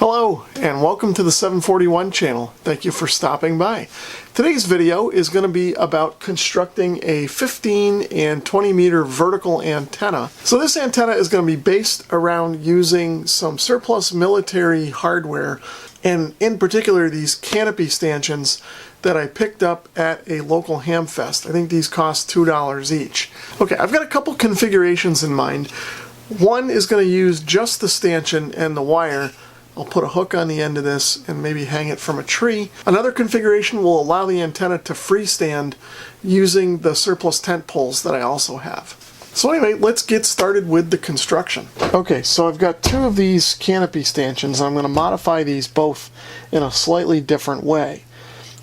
Hello and welcome to the 741 channel. Thank you for stopping by. Today's video is going to be about constructing a 15 and 20 meter vertical antenna. So this antenna is going to be based around using some surplus military hardware, and in particular these canopy stanchions that I picked up at a local ham fest. I think these cost $2 each. Okay, I've got a couple configurations in mind. One is going to use just the stanchion and the wire. I'll put a hook on the end of this and maybe hang it from a tree. Another configuration will allow the antenna to freestand using the surplus tent poles that I also have. So anyway, let's get started with the construction. Okay, so I've got two of these canopy stanchions. I'm going to modify these both in a slightly different way.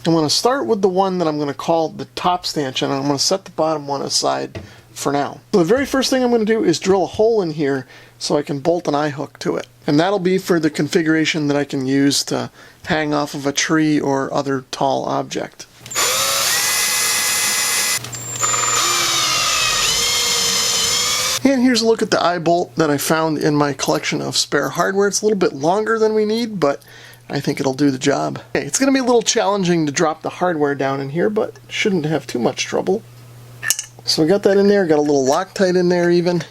I'm going to start with the one that I'm going to call the top stanchion, and I'm going to set the bottom one aside for now. So the very first thing I'm going to do is drill a hole in here so I can bolt an eye hook to it. And that'll be for the configuration that I can use to hang off of a tree or other tall object. And here's a look at the eye bolt that I found in my collection of spare hardware. It's a little bit longer than we need, but I think it'll do the job. Okay, it's going to be a little challenging to drop the hardware down in here, but shouldn't have too much trouble. So we got that in there, got a little Loctite in there even,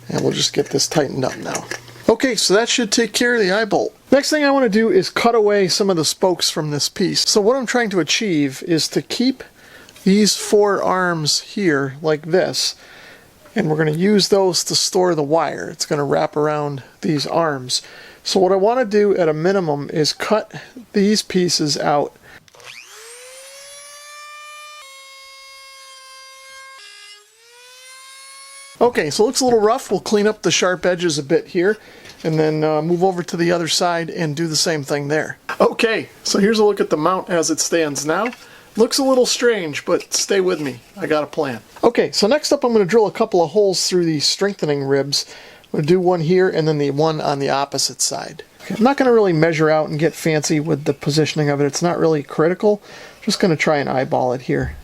and we'll just get this tightened up now. Okay, so that should take care of the eye bolt. Next thing I want to do is cut away some of the spokes from this piece. So what I'm trying to achieve is to keep these four arms here like this, and we're going to use those to store the wire. It's going to wrap around these arms. So what I want to do at a minimum is cut these pieces out. Okay, so it looks a little rough. We'll clean up the sharp edges a bit here and then move over to the other side and do the same thing there. Okay, so here's a look at the mount as it stands now. Looks a little strange, but stay with me. I got a plan. Okay, so next up I'm going to drill a couple of holes through these strengthening ribs. I'm going to do one here and then the one on the opposite side. Okay, I'm not going to really measure out and get fancy with the positioning of it. It's not really critical. I'm just going to try and eyeball it here.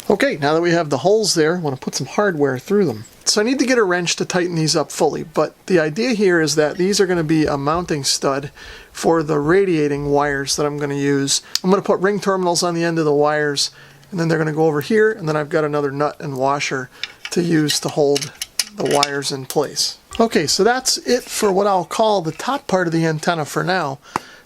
Okay, now that we have the holes there, I want to put some hardware through them. So I need to get a wrench to tighten these up fully, but the idea here is that these are going to be a mounting stud for the radiating wires that I'm going to use. I'm going to put ring terminals on the end of the wires, and then they're going to go over here, and then I've got another nut and washer to use to hold the wires in place. Okay, so that's it for what I'll call the top part of the antenna for now.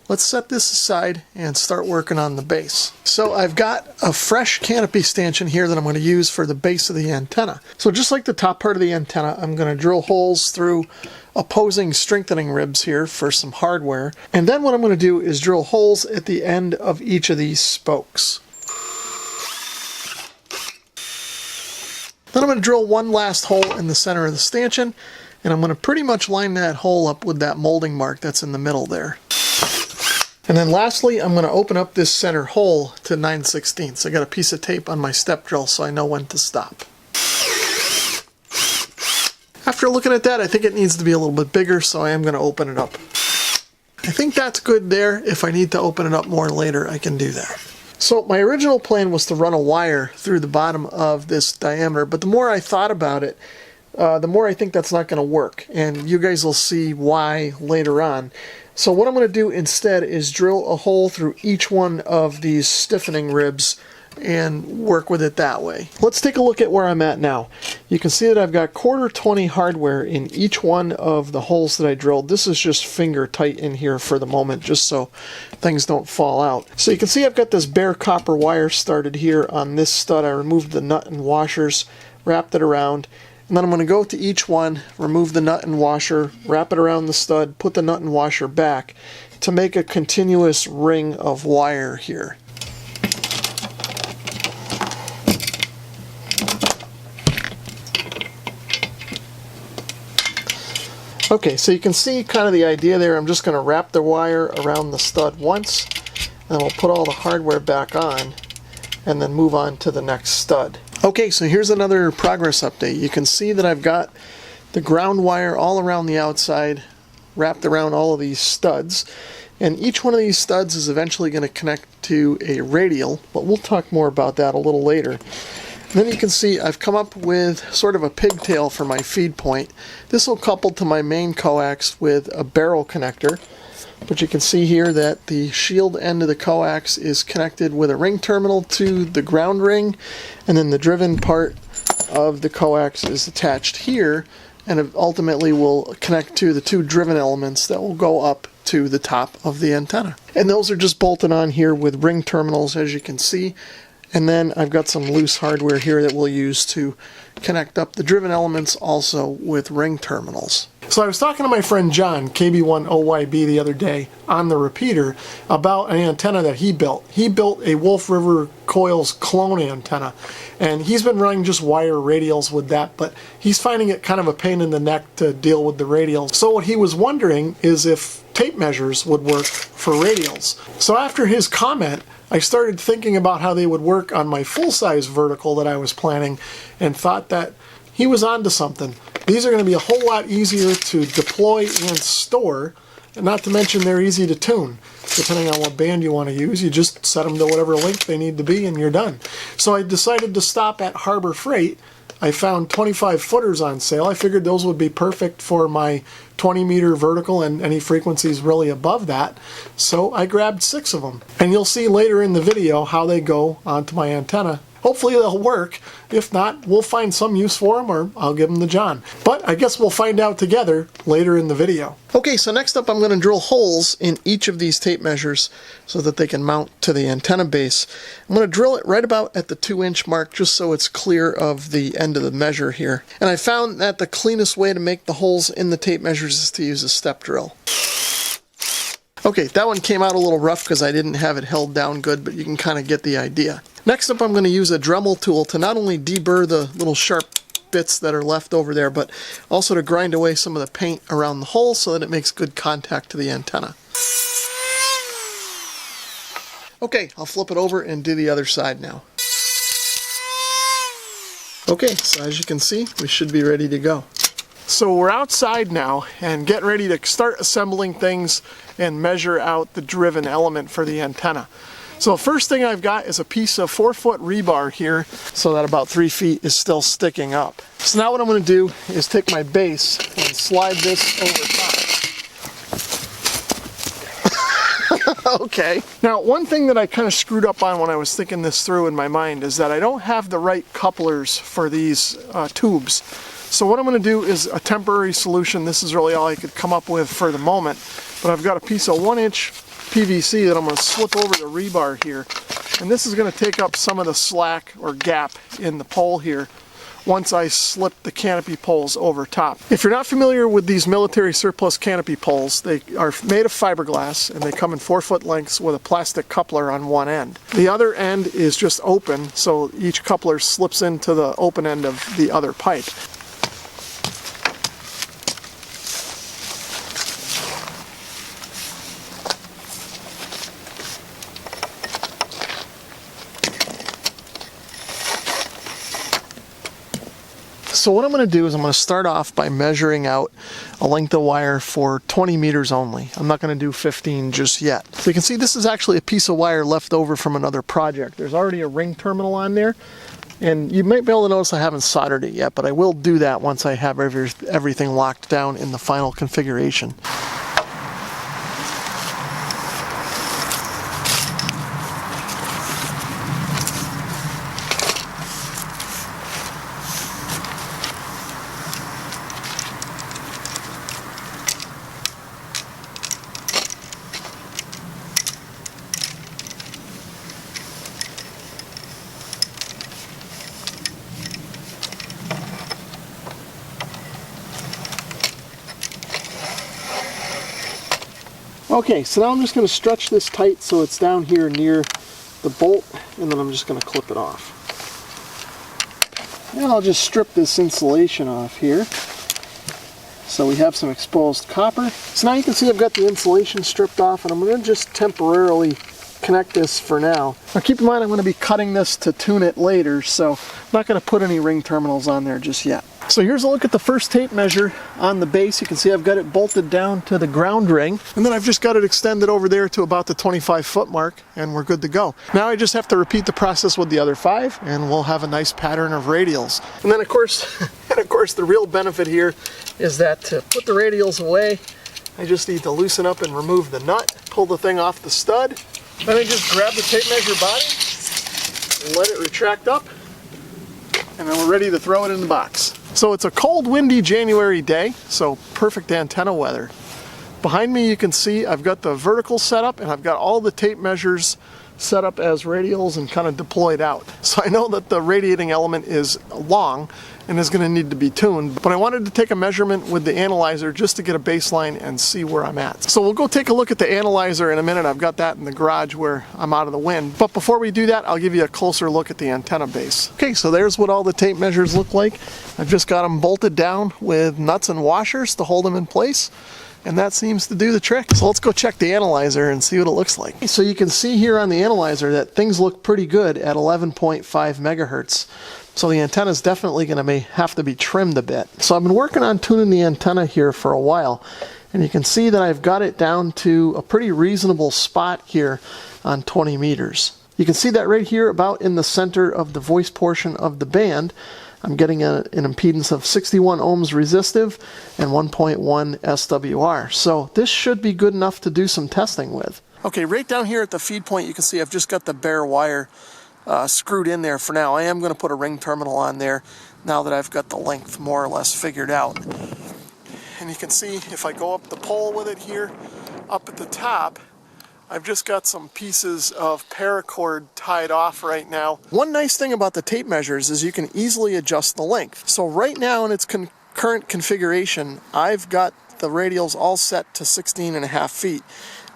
Let's set this aside and start working on the base. So I've got a fresh canopy stanchion here that I'm going to use for the base of the antenna. So just like the top part of the antenna, I'm going to drill holes through opposing strengthening ribs here for some hardware. And then what I'm going to do is drill holes at the end of each of these spokes. Then I'm going to drill one last hole in the center of the stanchion, and I'm going to pretty much line that hole up with that molding mark that's in the middle there. And then lastly, I'm going to open up this center hole to 9/16. I got a piece of tape on my step drill so I know when to stop. After looking at that, I think it needs to be a little bit bigger, so I am going to open it up. I think that's good there. If I need to open it up more later, I can do that. So my original plan was to run a wire through the bottom of this diameter, but the more I thought about it, the more I think that's not going to work, and you guys will see why later on. So what I'm going to do instead is drill a hole through each one of these stiffening ribs and work with it that way. Let's take a look at where I'm at now. You can see that I've got 1/4 hardware in each one of the holes that I drilled. This is just finger tight in here for the moment, just so things don't fall out. So you can see I've got this bare copper wire started here on this stud. I removed the nut and washers, wrapped it around, and then I'm going to go to each one, remove the nut and washer, wrap it around the stud, put the nut and washer back to make a continuous ring of wire here. Okay, so you can see kind of the idea there. I'm just going to wrap the wire around the stud once, and we'll put all the hardware back on, and then move on to the next stud. Okay, so here's another progress update. You can see that I've got the ground wire all around the outside, wrapped around all of these studs, and each one of these studs is eventually going to connect to a radial, but we'll talk more about that a little later. Then you can see I've come up with sort of a pigtail for my feed point. This will couple to my main coax with a barrel connector. But you can see here that the shield end of the coax is connected with a ring terminal to the ground ring, and then the driven part of the coax is attached here, and it ultimately will connect to the two driven elements that will go up to the top of the antenna. And those are just bolted on here with ring terminals, as you can see. And then I've got some loose hardware here that we'll use to connect up the driven elements also with ring terminals. So I was talking to my friend John, KB1OYB, the other day on the repeater about an antenna that he built. He built a Wolf River Coils clone antenna, and he's been running just wire radials with that, but he's finding it kind of a pain in the neck to deal with the radials. So what he was wondering is if tape measures would work for radials. So after his comment, I started thinking about how they would work on my full-size vertical that I was planning, and thought that he was onto something. These are going to be a whole lot easier to deploy and store, and not to mention they're easy to tune. Depending on what band you want to use, you just set them to whatever length they need to be and you're done. So I decided to stop at Harbor Freight. I found 25 footers on sale. I figured those would be perfect for my 20 meter vertical and any frequencies really above that. So I grabbed 6 of them. And you'll see later in the video how they go onto my antenna. Hopefully they'll work. If not, we'll find some use for them, or I'll give them to John. But I guess we'll find out together later in the video. Okay, so next up I'm going to drill holes in each of these tape measures so that they can mount to the antenna base. I'm going to drill it right about at the 2-inch mark just so it's clear of the end of the measure here. And I found that the cleanest way to make the holes in the tape measures is to use a step drill. Okay, that one came out a little rough because I didn't have it held down good, but you can kind of get the idea. Next up I'm going to use a Dremel tool to not only deburr the little sharp bits that are left over there, but also to grind away some of the paint around the hole so that it makes good contact to the antenna. Okay, I'll flip it over and do the other side now. Okay, so as you can see, we should be ready to go. So we're outside now and getting ready to start assembling things and measure out the driven element for the antenna. So the first thing I've got is a piece of 4-foot rebar here so that about 3 feet is still sticking up. So now what I'm going to do is take my base and slide this over top. Okay. Now one thing that I kind of screwed up on when I was thinking this through in my mind is that I don't have the right couplers for these tubes. So what I'm going to do is a temporary solution. This is really all I could come up with for the moment. But I've got a piece of 1-inch PVC that I'm going to slip over the rebar here. And this is going to take up some of the slack or gap in the pole here once I slip the canopy poles over top. If you're not familiar with these military surplus canopy poles, they are made of fiberglass and they come in 4-foot lengths with a plastic coupler on one end. The other end is just open, so each coupler slips into the open end of the other pipe. So what I'm going to do is I'm going to start off by measuring out a length of wire for 20 meters only. I'm not going to do 15 just yet. So you can see this is actually a piece of wire left over from another project. There's already a ring terminal on there, and you might be able to notice I haven't soldered it yet, but I will do that once I have everything locked down in the final configuration. Okay, so now I'm just going to stretch this tight so it's down here near the bolt, and then I'm just going to clip it off. And I'll just strip this insulation off here so we have some exposed copper. So now you can see I've got the insulation stripped off, and I'm going to just temporarily connect this for now. Now keep in mind I'm going to be cutting this to tune it later, so I'm not going to put any ring terminals on there just yet. So here's a look at the first tape measure on the base. You can see I've got it bolted down to the ground ring, and then I've just got it extended over there to about the 25-foot mark, and we're good to go. Now I just have to repeat the process with the other 5, and we'll have a nice pattern of radials. And then of course, the real benefit here is that to put the radials away, I just need to loosen up and remove the nut, pull the thing off the stud, then I just grab the tape measure body, and let it retract up, and then we're ready to throw it in the box. So it's a cold, windy January day, so perfect antenna weather. Behind me you can see I've got the vertical set up, and I've got all the tape measures set up as radials and kind of deployed out. So I know that the radiating element is long and is going to need to be tuned, but I wanted to take a measurement with the analyzer just to get a baseline and see where I'm at. So we'll go take a look at the analyzer in a minute. I've got that in the garage where I'm out of the wind. But before we do that, I'll give you a closer look at the antenna base. Okay, so there's what all the tape measures look like. I've just got them bolted down with nuts and washers to hold them in place, and that seems to do the trick. So let's go check the analyzer and see what it looks like. So you can see here on the analyzer that things look pretty good at 11.5 megahertz. So the antenna is definitely going to have to be trimmed a bit. So I've been working on tuning the antenna here for a while, and you can see that I've got it down to a pretty reasonable spot here on 20 meters. You can see that right here about in the center of the voice portion of the band. I'm getting an impedance of 61 ohms resistive and 1.1 SWR. So this should be good enough to do some testing with. Okay, right down here at the feed point you can see I've just got the bare wire screwed in there for now. I am going to put a ring terminal on there now that I've got the length more or less figured out. And you can see if I go up the pole with it here, up at the top, I've just got some pieces of paracord tied off right now. One nice thing about the tape measures is you can easily adjust the length. So right now in its current configuration, I've got the radials all set to 16.5 feet.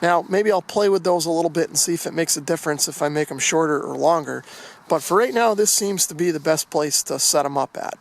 Now, maybe I'll play with those a little bit and see if it makes a difference if I make them shorter or longer. But for right now, this seems to be the best place to set them up at.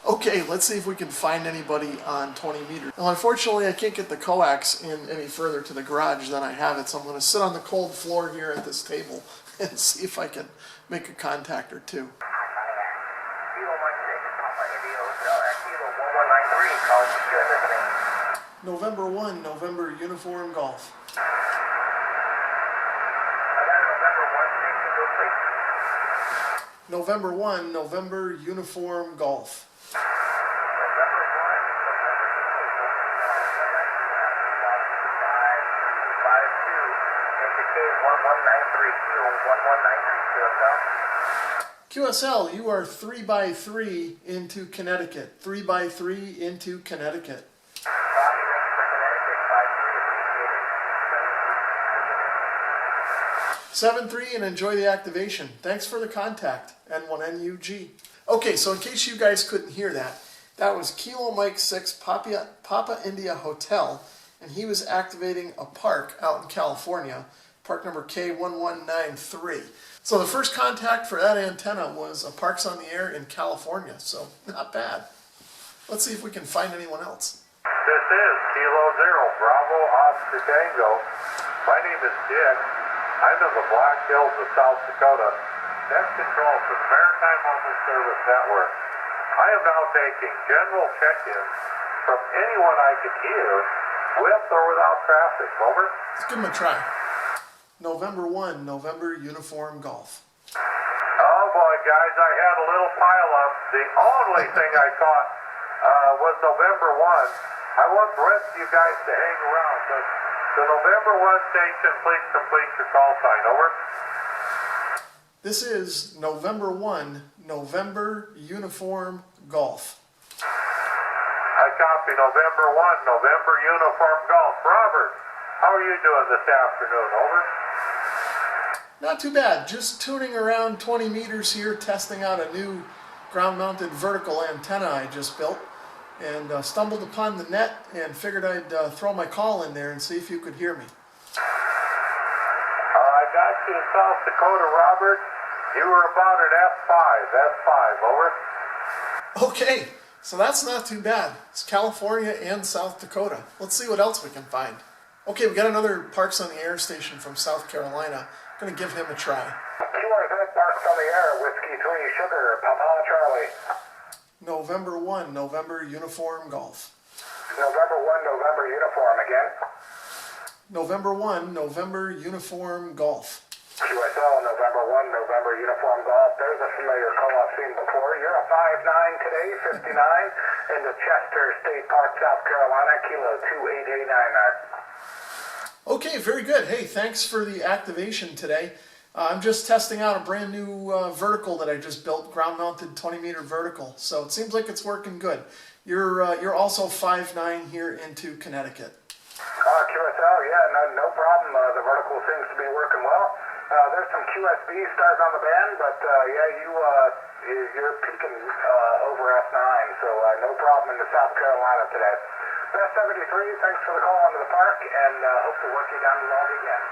Okay, let's see if we can find anybody on 20 meters. Well, unfortunately, I can't get the coax in any further to the garage than I have it, so I'm going to sit on the cold floor here at this table and see if I can make a contact or two. November 1, November Uniform Golf. November 1, November Uniform Golf. QSL, you are 3x3 into Connecticut. 3x3 into Connecticut. 7-3 and enjoy the activation. Thanks for the contact, N1NUG. Okay, so in case you guys couldn't hear that, that was Kilo Mike 6 Papa India Hotel, and he was activating a park out in California, park number K1193. So the first contact for that antenna was a Parks on the Air in California, so not bad. Let's see if we can find anyone else. This is Kilo Zero, Bravo Oscar Tango. My name is Dick. I'm in the Black Hills of South Dakota. That's control for the Maritime Mobile Service Network. I am now taking general check-ins from anyone I can hear with or without traffic. Over. Let's give him a try. November 1, November Uniform Golf. Oh boy, guys, I had a little pile-up. The only thing I caught was November 1. I want the rest of you guys to hang around, but the November 1 station, please complete your call sign. Over. This is November 1, November Uniform Golf. I copy November 1, November Uniform Golf. Robert, how are you doing this afternoon? Over. Not too bad. Just tuning around 20 meters here, testing out a new ground-mounted vertical antenna I just built, and stumbled upon the net and figured I'd throw my call in there and see if you could hear me. I got you in South Dakota, Robert. You were about at F5, over. Okay, so that's not too bad. It's California and South Dakota. Let's see what else we can find. Okay, we got another Parks on the Air station from South Carolina. I'm going to give him a try. QRZ Parks on the Air, Whiskey 3 Sugar, Papa Charlie. November 1, November Uniform Golf. November 1, November Uniform again. November 1, November Uniform Golf. QSL, November 1, November Uniform Golf. There's a familiar call I've seen before. You're a 5-9 today, 59, in the Chester State Park, South Carolina, Kilo 2889. Okay, very good. Hey, thanks for the activation today. I'm just testing out a brand new vertical that I just built, ground-mounted 20-meter vertical. So it seems like it's working good. You're also 5'9" here into Connecticut. QSL, yeah, no problem. The vertical seems to be working well. There's some QSB starting on the band, but you're peaking over F9, so no problem in the South Carolina today. Best 73, thanks for the call onto the park, and hope to work you down the log again.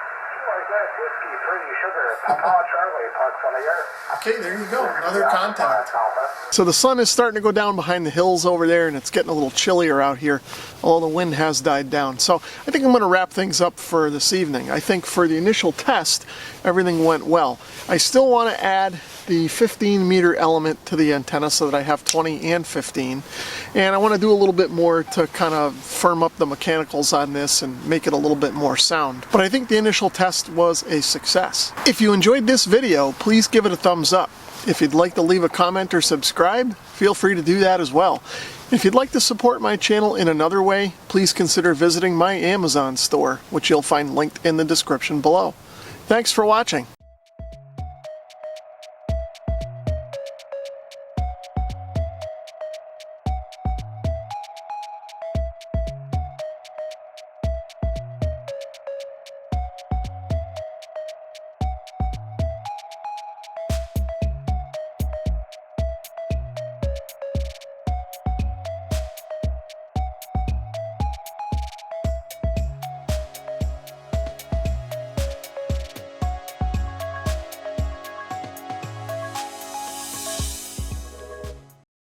Whiskey 3 Sugar, Papa Charlie, Parks on the Air. Okay, there you go, another contact. So the sun is starting to go down behind the hills over there, and it's getting a little chillier out here, although the wind has died down. So I think I'm going to wrap things up for this evening. I think for the initial test, everything went well. I still want to add the 15-meter element to the antenna so that I have 20 and 15. And I want to do a little bit more to kind of firm up the mechanicals on this and make it a little bit more sound. But I think the initial test was a success. If you enjoyed this video, please give it a thumbs up. If you'd like to leave a comment or subscribe, feel free to do that as well. If you'd like to support my channel in another way, please consider visiting my Amazon store, which you'll find linked in the description below. Thanks for watching.